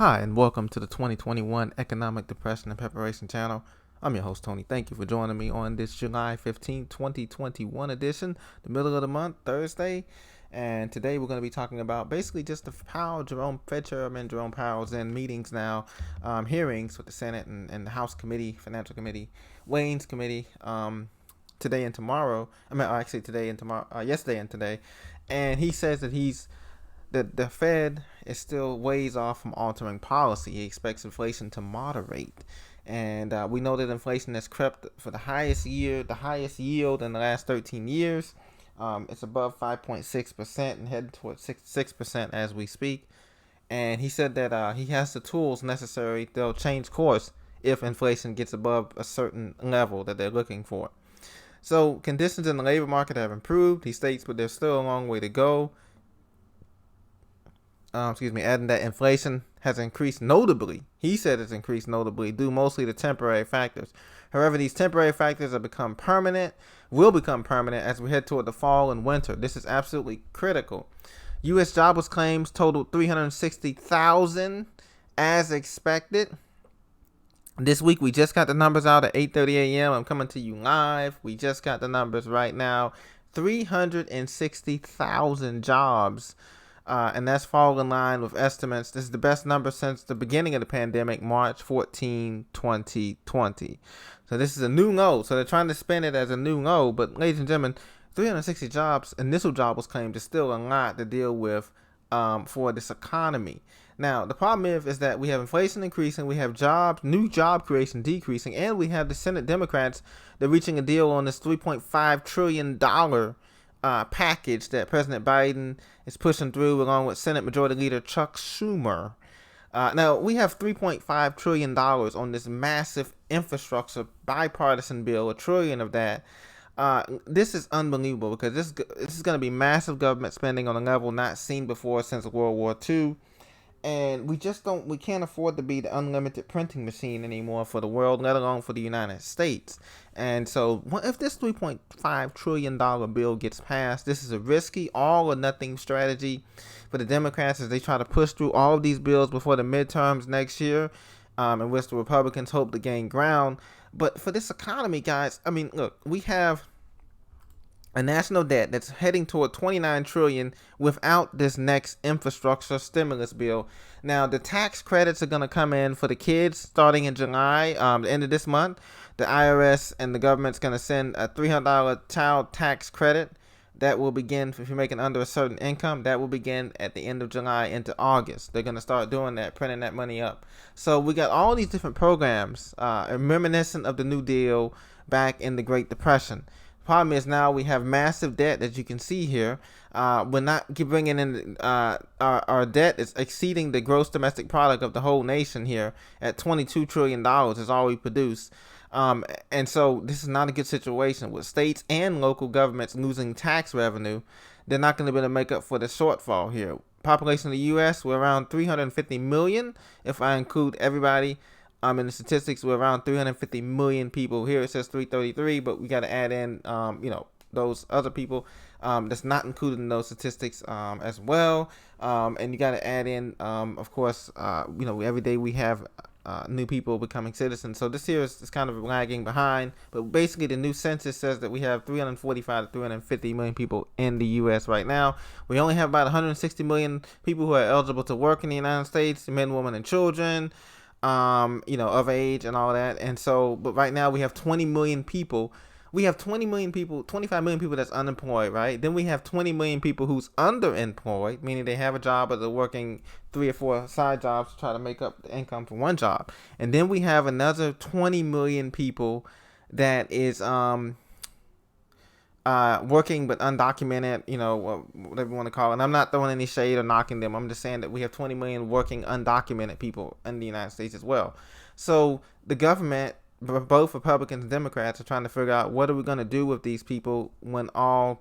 Hi, and welcome to the 2021 Economic Depression and Preparation Channel. I'm your host, Tony. Thank you for joining me on this July 15, 2021 edition, the middle of the month, Thursday. And today we're going to be talking about basically just how Fed Chairman Jerome Powell's in meetings now, hearings with the Senate and the House Committee, Financial Committee, Wayne's Committee, today and tomorrow. Yesterday and today. And he says that the Fed is still ways off from altering policy. He expects inflation to moderate. And we know that inflation has crept for the highest yield in the last 13 years. It's above 5.6% and headed towards 6% as we speak. And he said that he has the tools necessary. They'll change course if inflation gets above a certain level that they're looking for. So conditions in the labor market have improved, he states, but there's still a long way to go. Adding that inflation has increased notably. He said it's increased notably due mostly to temporary factors. However, these temporary factors will become permanent as we head toward the fall and winter. This is absolutely critical. U.S. jobless claims totaled 360,000 as expected. This week, we just got the numbers out at 8:30 a.m. I'm coming to you live. We just got the numbers right now. 360,000 jobs. And that's falling in line with estimates. This is the best number since the beginning of the pandemic, March 14, 2020. So this is a new low. So they're trying to spin it as a new low. But ladies and gentlemen, 360 jobs, initial jobless claims, is still a lot to deal with for this economy. Now, the problem is that we have inflation increasing, we have new job creation decreasing, and we have the Senate Democrats, they're reaching a deal on this $3.5 trillion package that President Biden is pushing through along with Senate Majority Leader Chuck Schumer. Now, we have $3.5 trillion on this massive infrastructure bipartisan bill, $1 trillion of that. This is unbelievable because this is going to be massive government spending on a level not seen before since World War II. And we can't afford to be the unlimited printing machine anymore for the world, let alone for the United States. And so if this $3.5 trillion bill gets passed, this is a risky all or nothing strategy for the Democrats as they try to push through all of these bills before the midterms next year, in which the Republicans hope to gain ground. But for this economy, guys, I mean, look, we have a national debt that's heading toward $29 trillion without this next infrastructure stimulus bill. Now, the tax credits are going to come in for the kids starting in July, the end of this month. The IRS and the government's going to send a $300 child tax credit that will begin if you're making under a certain income. That will begin at the end of July into August. They're going to start doing that, printing that money up. So we got all these different programs reminiscent of the New Deal back in the Great Depression. Problem is now we have massive debt that you can see here. We're not bringing in our debt is exceeding the gross domestic product of the whole nation here at $22 trillion is all we produce. And so this is not a good situation with states and local governments losing tax revenue. They're not going to be able to make up for the shortfall here. Population of the U.S., we're around 350 million if I include everybody. In the statistics, we're around 350 million people. Here it says 333, but we got to add in, those other people that's not included in those statistics as well. And you got to add in, of course, every day we have new people becoming citizens. So this here is kind of lagging behind. But basically, the new census says that we have 345 to 350 million people in the U.S. right now. We only have about 160 million people who are eligible to work in the United States, men, women, and children. Of age and all that. And so, but right now we have 20 million people. We have 20 million people, 25 million people that's unemployed, right? Then we have 20 million people who's underemployed, meaning they have a job but they're working 3 or 4 side jobs to try to make up the income from one job. And then we have another 20 million people that is working but undocumented, whatever you want to call it. And I'm not throwing any shade or knocking them. I'm just saying that we have 20 million working undocumented people in the United States as well. So the government, both Republicans and Democrats, are trying to figure out what are we going to do with these people when all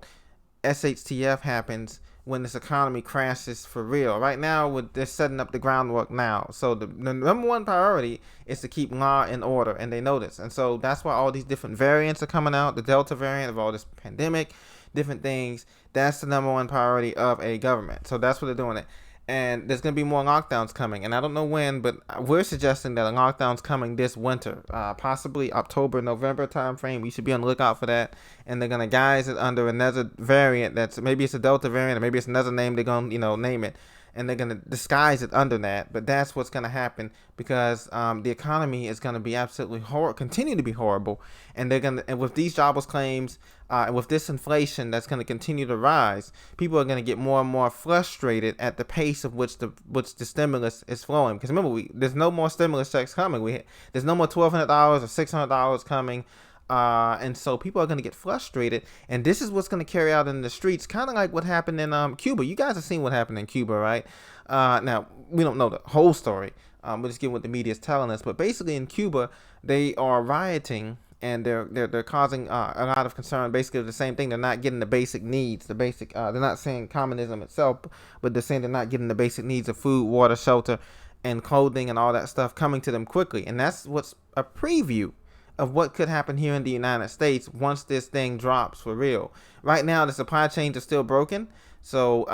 SHTF happens, when this economy crashes for real. Right now, they're setting up the groundwork now. So the number one priority is to keep law and order, and they know this. And so that's why all these different variants are coming out, the Delta variant of all this pandemic, different things. That's the number one priority of a government. So that's what they're doing it. and there's going to be more lockdowns coming. And I don't know when, but we're suggesting that a lockdown's coming this winter, possibly October, November timeframe. We should be on the lookout for that. And they're going to guise it under another variant that's maybe it's a Delta variant or maybe it's another name they're going to, name it. And they're going to disguise it under that. But that's what's going to happen because the economy is going to be absolutely continue to be horrible. And and with these jobless claims, and with this inflation that's going to continue to rise, people are going to get more and more frustrated at the pace of which the stimulus is flowing. Because remember, there's no more stimulus checks coming. There's no more $1,200 or $600 coming. And so people are going to get frustrated, and this is what's going to carry out in the streets, kind of like what happened in Cuba. You guys have seen what happened in Cuba, right? Now, we don't know the whole story. We're just getting what the media is telling us. But basically in Cuba, they are rioting, and they're causing a lot of concern. Basically the same thing. They're not getting the basic needs, they're not saying communism itself, but they're saying they're not getting the basic needs of food, water, shelter, and clothing and all that stuff coming to them quickly. And that's what's a preview of what could happen here in the United States once this thing drops for real. Right now, the supply chains are still broken. So,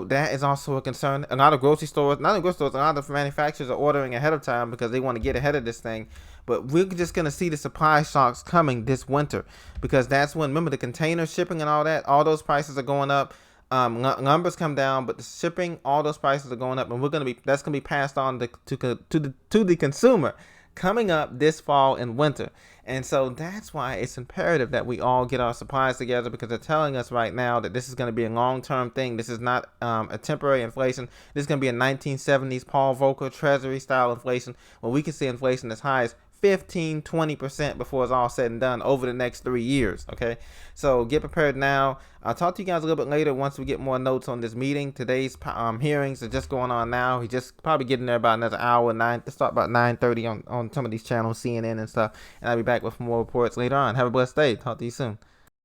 that is also a concern. A lot of grocery stores, not only grocery stores, a lot of manufacturers are ordering ahead of time because they want to get ahead of this thing. But we're just going to see the supply shocks coming this winter because that's when, remember, the container shipping and all that, all those prices are going up. Lumber's come down, but the shipping, all those prices are going up, and that's gonna be passed on to the consumer coming up this fall and winter. And so that's why it's imperative that we all get our supplies together, because they're telling us right now that this is going to be a long-term thing. This is not a temporary inflation. This is going to be a 1970s Paul Volcker Treasury style inflation, where we can see inflation as high as 15-20% before it's all said and done over the next 3 years. Okay, so get prepared now. I'll talk to you guys a little bit later once we get more notes on this meeting. Today's hearings are just going on now. He just probably getting there about another hour, to start about 9:30 on some of these channels, CNN and stuff. And I'll be back with more reports later on. Have a blessed day. Talk to you soon.